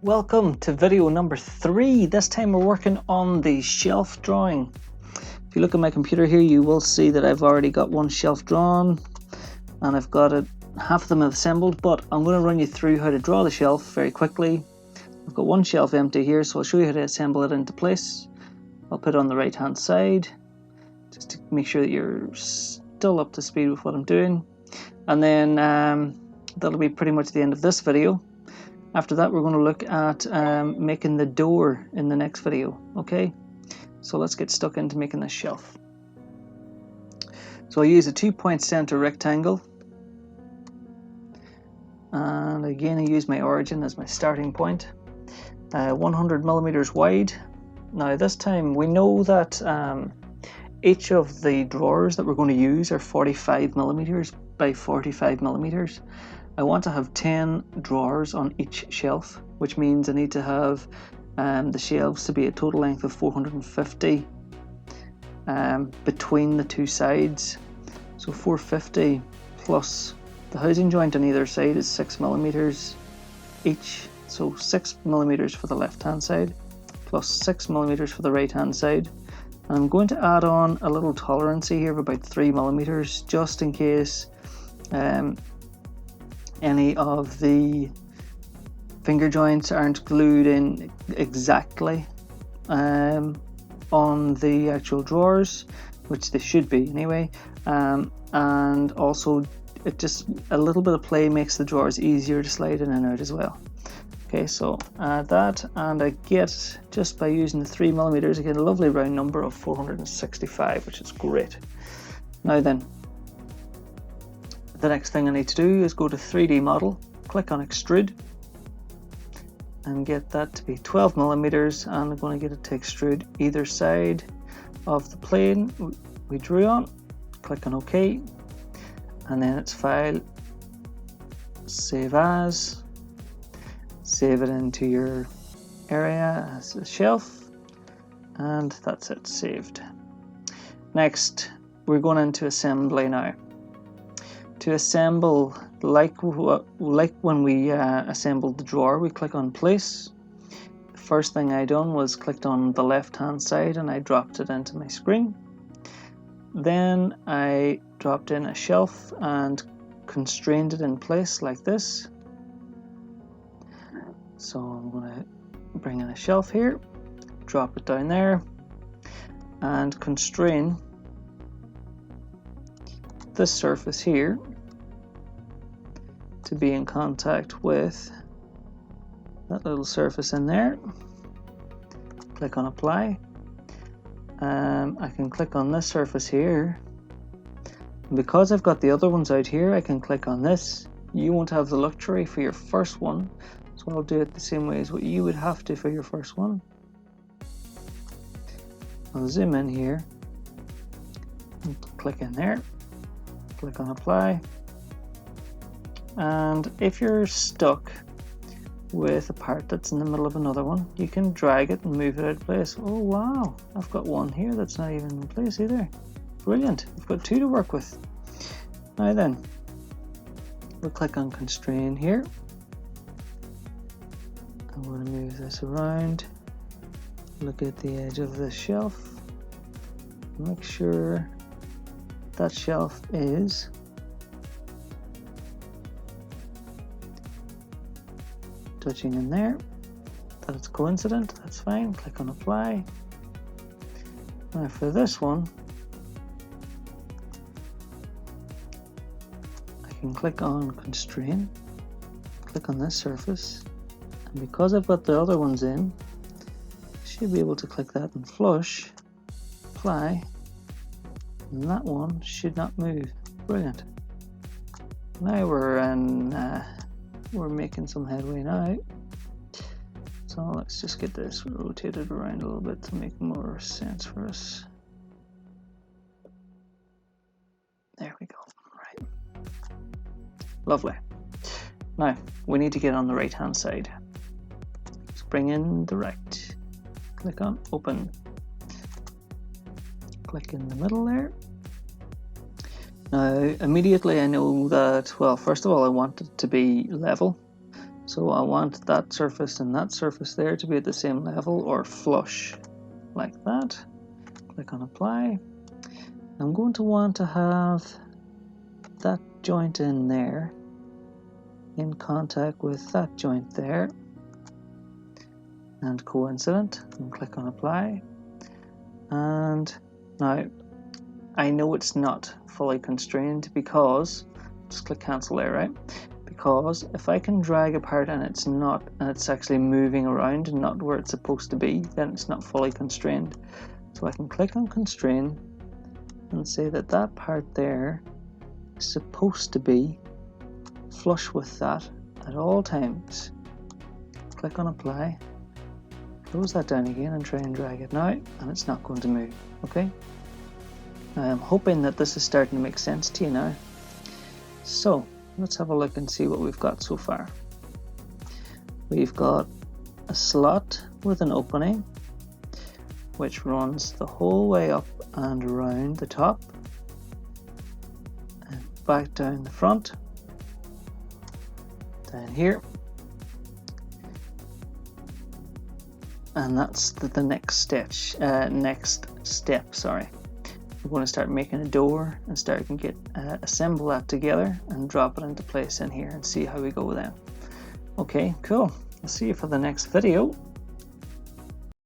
Welcome to video number 3. This time we're working on the shelf drawing. If you look at my computer here, you will see that I've already got one shelf drawn and I've got it, half of them assembled, but I'm going to run you through how to draw the shelf very quickly. I've got one shelf empty here, so I'll show you how to assemble it into place. I'll put it on the right hand side just to make sure that you're still up to speed with what I'm doing, and then that'll be pretty much the end of this video. After that, we're going to look at making the door in the next video. Okay, so let's get stuck into making this shelf. So I use a 2-point center rectangle, and again I use my origin as my starting point. 100 millimeters wide. Now this time we know that each of the drawers that we're going to use are 45 millimeters by 45 millimeters. I want to have 10 drawers on each shelf, which means I need to have the shelves to be a total length of 450 between the two sides. So 450 plus the housing joint on either side is 6 millimeters each. So 6 millimeters for the left hand side plus 6 millimeters for the right hand side. And I'm going to add on a little tolerance here of about 3 millimeters just in case any of the finger joints aren't glued in exactly on the actual drawers, which they should be anyway, and also it just a little bit of play makes the drawers easier to slide in and out as well. Okay, so add that, and I get, just by using the 3 millimeters, I get a lovely round number of 465, which is great. Now then, the next thing I need to do is go to 3D model, click on extrude, and get that to be 12 millimeters, and I'm going to get it to extrude either side of the plane we drew on. Click on OK, and then it's File, Save As, save it into your area as a shelf, and that's it, saved. Next, we're going into assembly now. To assemble, like when we assembled the drawer, we click on place. The first thing I done was clicked on the left hand side and I dropped it into my screen. Then I dropped in a shelf and constrained it in place like this. So I'm going to bring in a shelf here, drop it down there, and constrain this surface here to be in contact with that little surface in there. Click on apply. I can click on this surface here, and because I've got the other ones out here, I can click on this. You won't have the luxury for your first one, so I'll do it the same way as what you would have to for your first one. I'll zoom in here and click in there, click on apply, and if you're stuck with a part that's in the middle of another one, you can drag it and move it out of place. Oh wow, I've got one here that's not even in place either. Brilliant, we've got 2 to work with. Now then, we'll click on constrain here. I'm going to move this around, look at the edge of the shelf, make sure that shelf is touching in there, that it's coincident, that's fine. Click on apply. Now for this one, I can click on constrain, click on this surface, and because I've got the other ones in, I should be able to click that and flush, apply, and that one should not move. Brilliant. Now we're making some headway now. So let's just get this rotated around a little bit to make more sense for us. There we go. Right. Lovely. Now we need to get on the right hand side. Let's bring in direct. Click on open. Click in the middle there. Now immediately I know that, well, first of all I want it to be level. So I want that surface and that surface there to be at the same level or flush, like that. Click on apply. I'm going to want to have that joint in there in contact with that joint there, and coincident, and click on apply. And now I know it's not fully constrained because, just click cancel there, right? Because if I can drag a part and it's actually moving around and not where it's supposed to be, then it's not fully constrained. So I can click on constrain and say that that part there is supposed to be flush with that at all times. Click on apply, close that down again and try and drag it now, and it's not going to move. Okay, I'm hoping that this is starting to make sense to you now. So let's have a look and see what we've got so far. We've got a slot with an opening which runs the whole way up and around the top and back down the front, down here, and that's the next step. Sorry, we're going to start making a door and start to get assemble that together and drop it into place in here and see how we go then. Okay, cool. I'll see you for the next video.